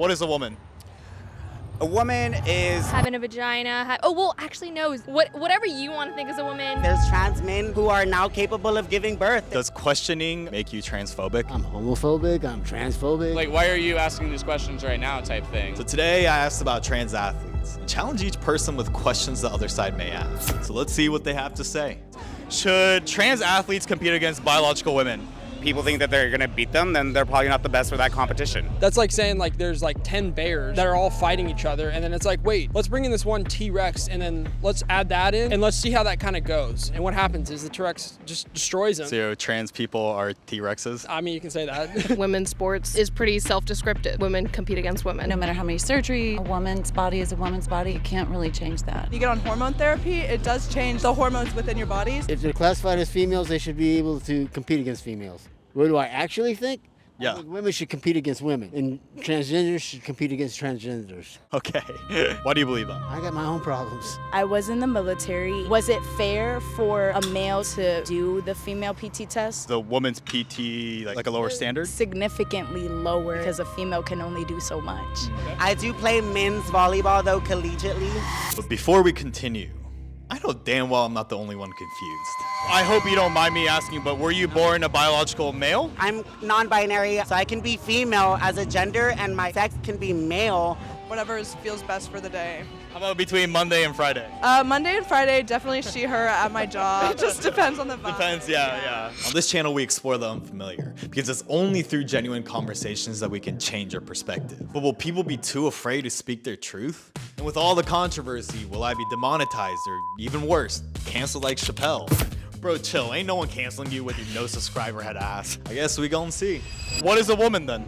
What is a woman? A woman is... Having a vagina. Actually, no. Whatever you want to think is a woman. There's trans men who are now capable of giving birth. Does questioning make you transphobic? I'm homophobic, I'm transphobic. Like, why are you asking these questions right now type thing? So today I asked about trans athletes. Challenge each person with questions the other side may ask. So let's see what they have to say. Should trans athletes compete against biological women? People think that they're going to beat them, then they're probably not the best for that competition. That's like saying like there's like 10 bears that are all fighting each other, and then it's like, wait, let's bring in this one T-Rex and then let's add that in and let's see how that kind of goes. And what happens is the T-Rex just destroys them. So trans people are T-Rexes? I mean, you can say that. Women's sports is pretty self-descriptive. Women compete against women. No matter how many surgery, a woman's body is a woman's body. You can't really change that. You get on hormone therapy, it does change the hormones within your bodies. If they're classified as females, they should be able to compete against females. What do I actually think? Yeah. I think women should compete against women, and transgenders should compete against transgenders. Okay. Why do you believe that? I got my own problems. I was in the military. Was it fair for a male to do the female PT test? The woman's PT like a lower standard? Significantly lower because a female can only do so much. I do play men's volleyball, though, collegiately. But before we continue, I know damn well I'm not the only one confused. I hope you don't mind me asking, but were you born a biological male? I'm non-binary, so I can be female as a gender, and my sex can be male. Whatever feels best for the day. How about between Monday and Friday? Monday and Friday, definitely she, her at my job. It just depends on the vibe. Depends, yeah. On this channel, we explore the unfamiliar because it's only through genuine conversations that we can change our perspective. But will people be too afraid to speak their truth? And with all the controversy, will I be demonetized or even worse, canceled like Chappelle? Bro, chill. Ain't no one canceling you with your no subscriber head ass. I guess we gon' see. What is a woman then?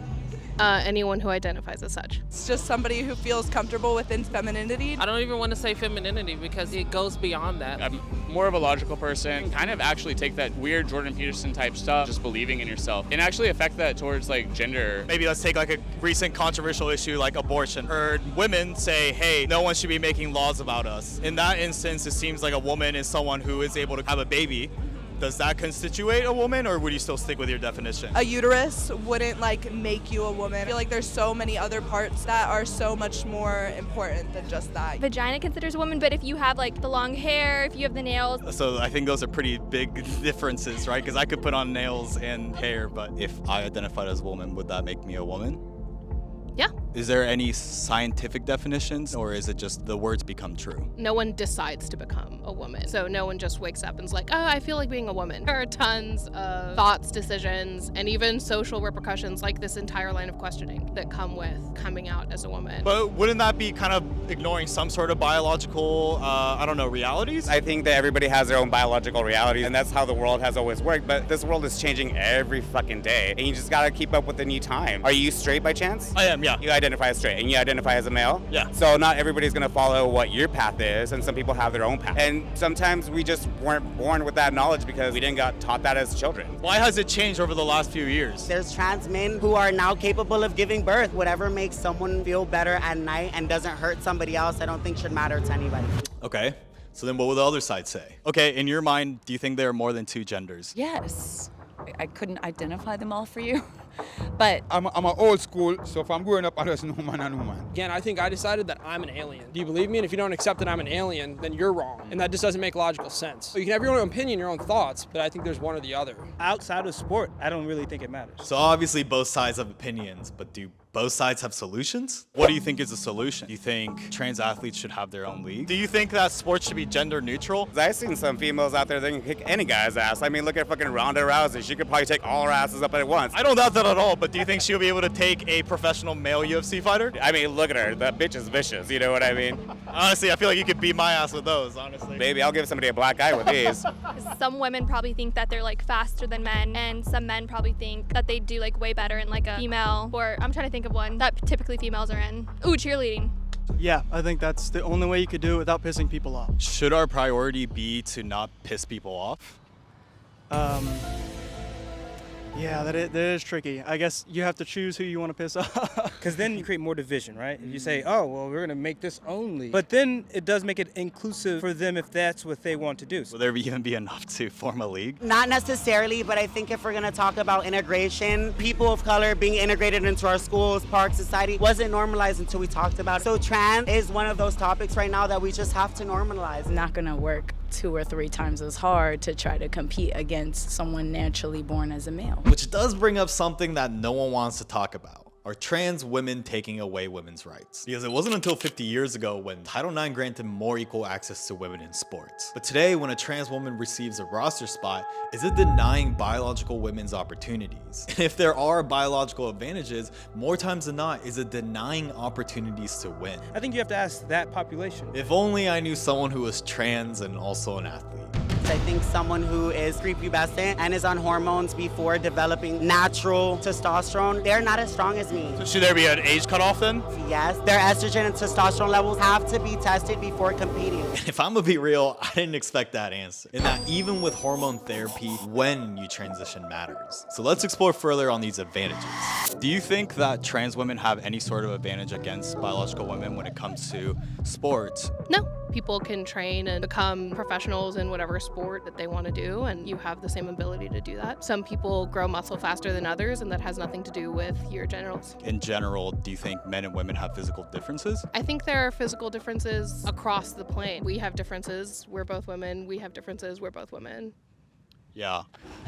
Anyone who identifies as such. It's just somebody who feels comfortable within femininity. I don't even want to say femininity because it goes beyond that. I'm more of a logical person. Kind of actually take that weird Jordan Peterson type stuff, just believing in yourself, and actually affect that towards like gender. Maybe let's take like a recent controversial issue like abortion. Heard women say, hey, no one should be making laws about us. In that instance, it seems like a woman is someone who is able to have a baby. Does that constitute a woman, or would you still stick with your definition? A uterus wouldn't like make you a woman. I feel like there's so many other parts that are so much more important than just that. Vagina considers a woman, but if you have like the long hair, if you have the nails. So I think those are pretty big differences, right? Because I could put on nails and hair, but if I identified as a woman, would that make me a woman? Yeah. Is there any scientific definitions, or is it just the words become true? No one decides to become a woman. So no one just wakes up and is like, oh, I feel like being a woman. There are tons of thoughts, decisions, and even social repercussions like this entire line of questioning that come with coming out as a woman. But wouldn't that be kind of ignoring some sort of biological, realities? I think that everybody has their own biological realities, and that's how the world has always worked. But this world is changing every fucking day, and you just gotta keep up with the new time. Are you straight by chance? I am, yeah. You identify as straight, and you identify as a male? Yeah. So not everybody's gonna follow what your path is, and some people have their own path. And sometimes we just weren't born with that knowledge because we didn't got taught that as children. Why has it changed over the last few years? There's trans men who are now capable of giving birth. Whatever makes someone feel better at night and doesn't hurt somebody else, I don't think should matter to anybody. Okay. So then what will the other side say? Okay, in your mind, do you think there are more than two genders? Yes. I couldn't identify them all for you, but I'm a old school, so if I'm growing up, I just know man and woman. Again, I think I decided that I'm an alien. Do you believe me? And if you don't accept that I'm an alien, then you're wrong. And that just doesn't make logical sense. So you can have your own opinion, your own thoughts, but I think there's one or the other. Outside of sport, I don't really think it matters. So obviously both sides have opinions, but do both sides have solutions? What do you think is a solution? Do you think trans athletes should have their own league? Do you think that sports should be gender neutral? I've seen some females out there that can kick any guy's ass. I mean, look at fucking Ronda Rousey. She could probably take all our asses up at once. I don't doubt that at all, but do you think she'll be able to take a professional male UFC fighter? I mean, look at her. That bitch is vicious. You know what I mean? Honestly, I feel like you could beat my ass with those, honestly. Baby, I'll give somebody a black eye with these. Some women probably think that they're like faster than men, and some men probably think that they do like way better in like a female, or I'm trying to think of one that typically females are in. Ooh, cheerleading. Yeah, I think that's the only way you could do it without pissing people off. Should our priority be to not piss people off? Yeah, that is tricky. I guess you have to choose who you want to piss off. Because then you create more division, right? If you say, oh, well, we're going to make this only. But then it does make it inclusive for them if that's what they want to do. Will there even be enough to form a league? Not necessarily, but I think if we're going to talk about integration, people of color being integrated into our schools, parks, society wasn't normalized until we talked about it. So trans is one of those topics right now that we just have to normalize. Not gonna work 2 or 3 times as hard to try to compete against someone naturally born as a male. Which does bring up something that no one wants to talk about. Are trans women taking away women's rights? Because it wasn't until 50 years ago when Title IX granted more equal access to women in sports. But today, when a trans woman receives a roster spot, is it denying biological women's opportunities? And if there are biological advantages, more times than not, is it denying opportunities to win? I think you have to ask that population. If only I knew someone who was trans and also an athlete. I think someone who is prepubescent and is on hormones before developing natural testosterone, they're not as strong as me. So should there be an age cutoff then? Yes, their estrogen and testosterone levels have to be tested before competing. If I'm gonna be real, I didn't expect that answer. And that even with hormone therapy, when you transition matters. So let's explore further on these advantages. Do you think that trans women have any sort of advantage against biological women when it comes to sports? No. People can train and become professionals in whatever sport that they want to do, and you have the same ability to do that. Some people grow muscle faster than others, and that has nothing to do with your genitals. In general, do you think men and women have physical differences? I think there are physical differences across the plane. We have differences, we're both women. We have differences, we're both women. Yeah.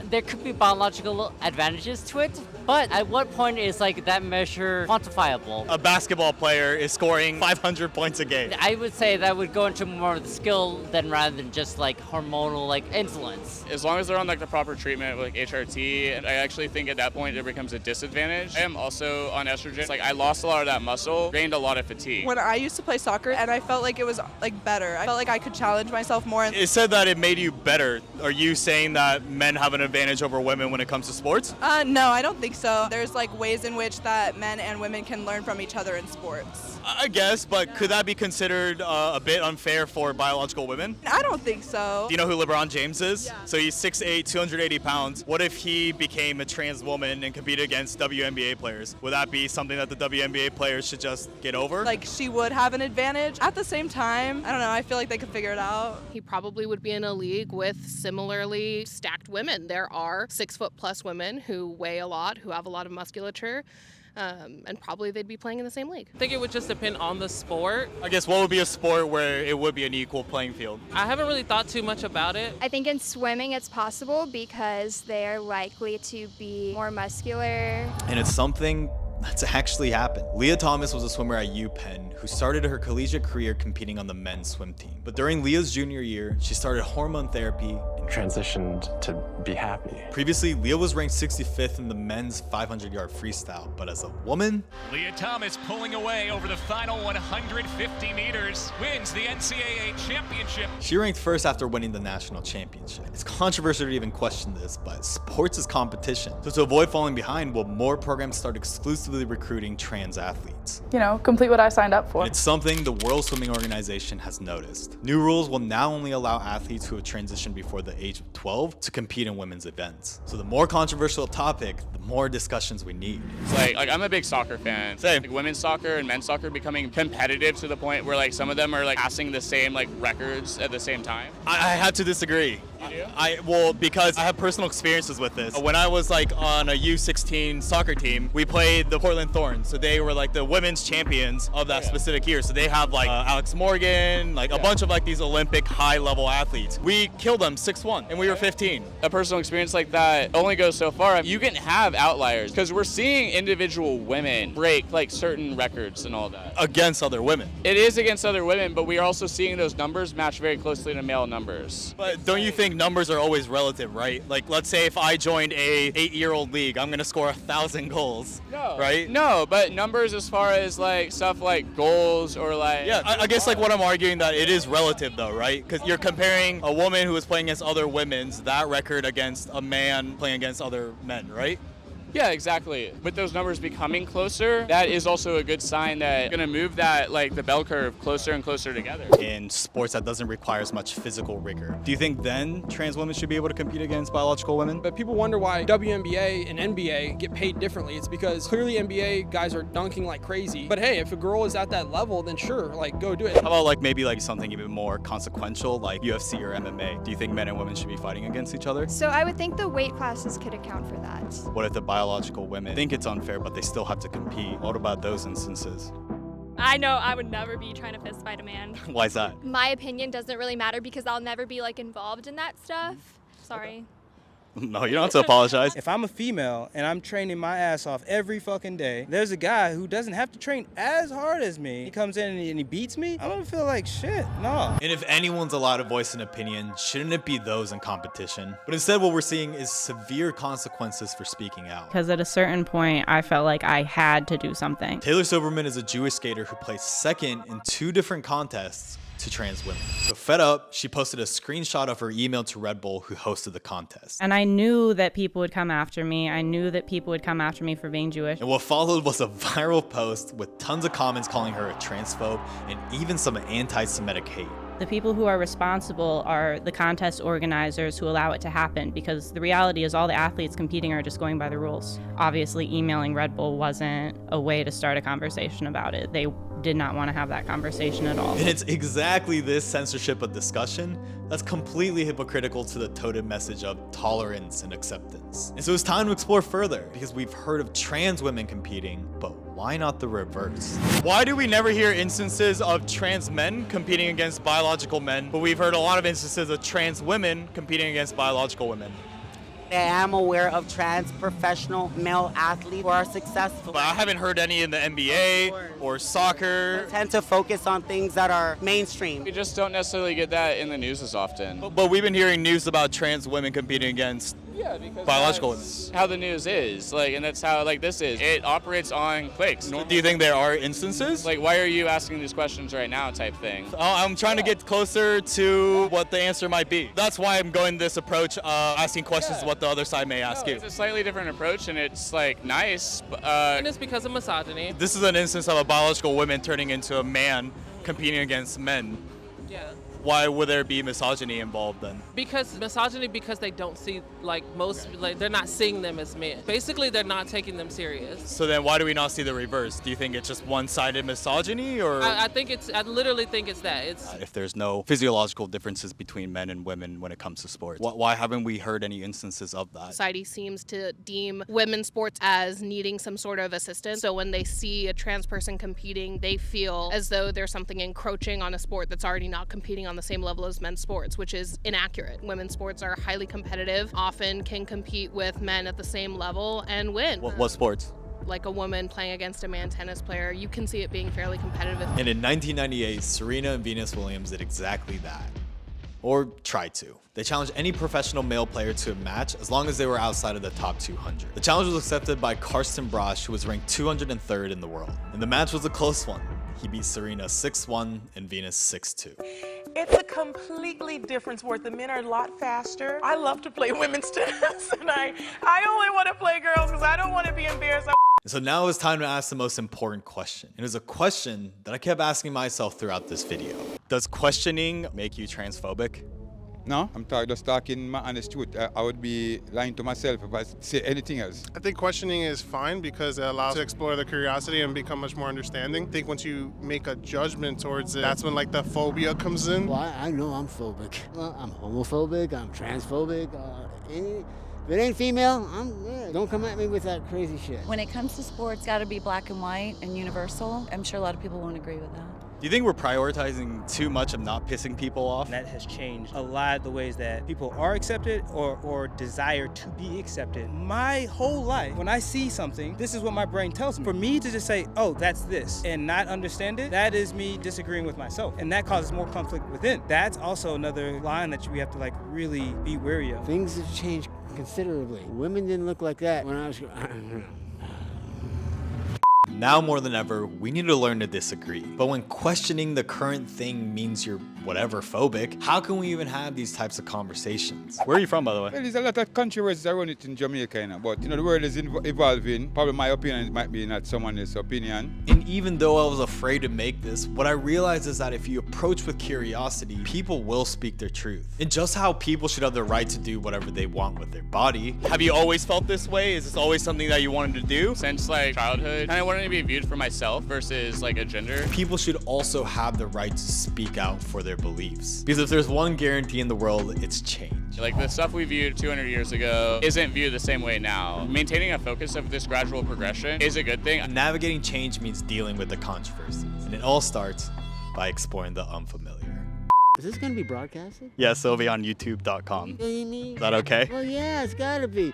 There could be biological advantages to it, but at what point is like that measure quantifiable? A basketball player is scoring 500 points a game. I would say that would go into more of the skill than rather than just like hormonal like influence. As long as they're on like the proper treatment with like HRT, I actually think at that point it becomes a disadvantage. I am also on estrogen. Like I lost a lot of that muscle, gained a lot of fatigue. When I used to play soccer and I felt like it was like better. I felt like I could challenge myself more. It said that it made you better. Are you saying that men have an advantage over women when it comes to sports? No, I don't think so. There's like ways in which that men and women can learn from each other in sports. I guess, but could that be considered a bit unfair for biological women? I don't think so. Do you know who LeBron James is? Yeah. So he's 6'8", 280 pounds. What if he became a trans woman and competed against WNBA players? Would that be something that the WNBA players should just get over? Like she would have an advantage. At the same time, I don't know, I feel like they could figure it out. He probably would be in a league with similarly stacked women. There are 6'+ women who weigh a lot, who have a lot of musculature. And probably they'd be playing in the same league. I think it would just depend on the sport. I guess what would be a sport where it would be an equal playing field? I haven't really thought too much about it. I think in swimming it's possible because they're likely to be more muscular. And it's something that's actually happened. Leah Thomas was a swimmer at UPenn who started her collegiate career competing on the men's swim team. But during Leah's junior year, she started hormone therapy and transitioned to be happy. Previously, Leah was ranked 65th in the men's 500-yard freestyle, but as a woman, Leah Thomas pulling away over the final 150 meters, wins the NCAA championship. she ranked first after winning the national championship. It's controversial to even question this, but sports is competition. So to avoid falling behind, will more programs start exclusively recruiting trans athletes? You know, complete what I signed up for. And it's something the World Swimming Organization has noticed. New rules will now only allow athletes who have transitioned before the age of 12 to compete in women's events. So the more controversial a topic, the more discussions we need. It's like I'm a big soccer fan. Same. Like women's soccer and men's soccer becoming competitive to the point where like some of them are like passing the same like records at the same time. I had to disagree. You do? Well, because I have personal experiences with this. When I was like on a U16 soccer team, we played the Portland Thorns. So they were like the women's champions of that specific year. So they have like Alex Morgan, like a bunch of like these Olympic high level athletes. We killed them 6-1 and we were 15. A personal experience like that only goes so far. You can have outliers because we're seeing individual women break like certain records and all that. Against other women. It is against other women, but we are also seeing those numbers match very closely to male numbers. But don't you think numbers are always relative, right? Like let's say if I joined a 8-year-old league, I'm gonna score 1,000 goals, right? No, but numbers as far as like stuff like goals or like... Yeah, I guess like what I'm arguing that it is relative though, right? Because you're comparing a woman who is playing against other women's, that record against a man playing against other men, right? Yeah, exactly. With those numbers becoming closer, that is also a good sign that you're going to move that, like, the bell curve closer and closer together. In sports that doesn't require as much physical rigor, do you think then trans women should be able to compete against biological women? But people wonder why WNBA and NBA get paid differently. It's because clearly NBA guys are dunking like crazy. But hey, if a girl is at that level, then sure, like, go do it. How about like maybe like something even more consequential, like UFC or MMA? Do you think men and women should be fighting against each other? So I would think the weight classes could account for that. What if the biological women think it's unfair, but they still have to compete? What about those instances? I know I would never be trying to fist fight a man. Why is that? My opinion doesn't really matter because I'll never be like involved in that stuff. Sorry. No, you don't have to apologize. If I'm a female and I'm training my ass off every fucking day, there's a guy who doesn't have to train as hard as me. He comes in and he beats me. I'm gonna feel like shit. No. And if anyone's allowed to voice an opinion, shouldn't it be those in competition? But instead, what we're seeing is severe consequences for speaking out. Because at a certain point, I felt like I had to do something. Taylor Silverman is a Jewish skater who placed second in 2 different contests to trans women. So fed up, she posted a screenshot of her email to Red Bull, who hosted the contest. And I knew that people would come after me. I knew that people would come after me for being Jewish. And what followed was a viral post with tons of comments calling her a transphobe and even some anti-Semitic hate. The people who are responsible are the contest organizers who allow it to happen, because the reality is all the athletes competing are just going by the rules. Obviously, emailing Red Bull wasn't a way to start a conversation about it. They did not want to have that conversation at all. And it's exactly this censorship of discussion that's completely hypocritical to the toted message of tolerance and acceptance. And so it's time to explore further, because we've heard of trans women competing, but why not the reverse? Why do we never hear instances of trans men competing against biological men, but we've heard a lot of instances of trans women competing against biological women? I am aware of trans professional male athletes who are successful. But I haven't heard any in the NBA or soccer. They tend to focus on things that are mainstream. We just don't necessarily get that in the news as often. But we've been hearing news about trans women competing against biological women. That's how the news is, like, and that's how like this is. It operates on clicks. Do you think there are instances? Like, why are you asking these questions right now, type thing? I'm trying to get closer to what the answer might be. That's why I'm going this approach, asking questions what the other side may ask you. It's a slightly different approach, and it's like nice. And it's because of misogyny. This is an instance of a biological woman turning into a man competing against men. Yeah. Why would there be misogyny involved then? Because misogyny, because they don't see, like, most, like, they're not seeing them as men. Basically, they're not taking them serious. So then why do we not see the reverse? Do you think it's just one-sided misogyny, or? I literally think it's that. If there's no physiological differences between men and women when it comes to sports, why haven't we heard any instances of that? Society seems to deem women's sports as needing some sort of assistance. So when they see a trans person competing, they feel as though there's something encroaching on a sport that's already not competing on the same level as men's sports, which is inaccurate. Women's sports are highly competitive, often can compete with men at the same level and win. What sports? Like a woman playing against a man tennis player, you can see it being fairly competitive. And in 1998, Serena and Venus Williams did exactly that. Or tried to. They challenged any professional male player to a match as long as they were outside of the top 200. The challenge was accepted by Karsten Brosch, who was ranked 203rd in the world. And the match was a close one. He beat Serena 6-1 and Venus 6-2. It's a completely different sport. The men are a lot faster. I love to play women's tennis, and I only want to play girls because I don't want to be embarrassed. And so now it's time to ask the most important question. It was a question that I kept asking myself throughout this video. Does questioning make you transphobic? No, I'm just talking my honest truth. I would be lying to myself if I say anything else. I think questioning is fine because it allows to explore the curiosity and become much more understanding. I think once you make a judgment towards it, that's when like the phobia comes in. Well, I know I'm phobic. Well, I'm homophobic, I'm transphobic. If it ain't female, I'm good. Don't come at me with that crazy shit. When it comes to sports, got to be black and white and universal. I'm sure a lot of people won't agree with that. Do you think we're prioritizing too much of not pissing people off? That has changed a lot of the ways that people are accepted or desire to be accepted. My whole life, when I see something, this is what my brain tells me. For me to just say, oh, that's this, and not understand it, that is me disagreeing with myself. And that causes more conflict within. That's also another line that we have to like really be wary of. Things have changed considerably. Women didn't look like that when I was Now more than ever, we need to learn to disagree. But when questioning the current thing means you're whatever phobic, how can we even have these types of conversations? Where are you from, by the way? Well, there's a lot of controversies around it in Jamaica, but the world is evolving. Probably my opinion might be not someone else's opinion. And even though I was afraid to make this, what I realized is that if you approach with curiosity, people will speak their truth. And just how people should have the right to do whatever they want with their body. Have you always felt this way? Is this always something that you wanted to do? Since like childhood, kind of wanted to be viewed for myself versus like a gender. People should also have the right to speak out for their beliefs. Because if there's one guarantee in the world, it's change. Like the stuff we viewed 200 years ago isn't viewed the same way now. Maintaining a focus of this gradual progression is a good thing. Navigating change means dealing with the controversies. And it all starts by exploring the unfamiliar. Is this gonna be broadcasted? Yeah, so it'll be on youtube.com. Is that okay? Well, yeah, it's gotta be.